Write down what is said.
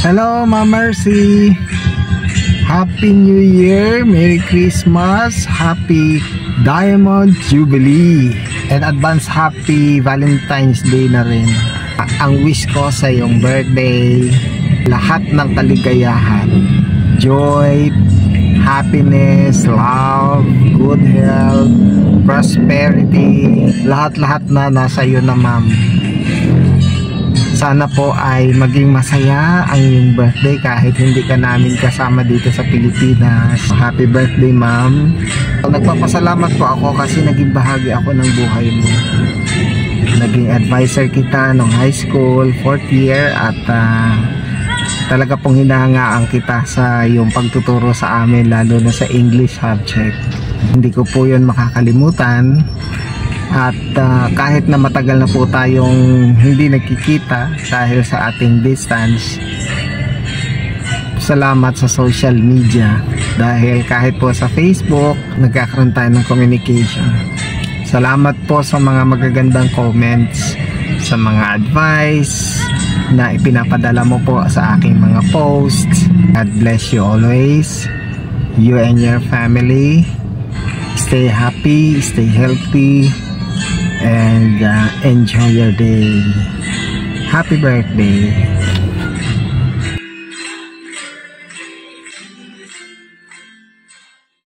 Hello, Ma'am Mercy. Happy New Year, Merry Christmas, Happy Diamond Jubilee, and advance Happy Valentine's Day na rin. Ang wish ko sa iyong birthday, lahat ng kaligayahan, joy, happiness, love, good health, prosperity, lahat-lahat na nasa iyo na, ma'am. Sana po ay maging masaya ang iyong birthday kahit hindi ka namin kasama dito sa Pilipinas. Happy birthday, ma'am. Nagpapasalamat po ako kasi naging bahagi ako ng buhay mo. Naging advisor kita nung high school, 4th year, at talaga pong hinahangaan kita sa iyong pagtuturo sa amin, lalo na sa English subject. Hindi ko po yun makakalimutan. At kahit na matagal na po tayong hindi nagkikita dahil sa ating distance, salamat sa social media, dahil kahit po sa Facebook nagkakaroon tayo ng communication. Salamat po sa mga magagandang comments, sa mga advice na ipinapadala mo po sa aking mga posts. God bless you always, you and your family. Stay happy, stay healthy, and enjoy your day. Happy birthday.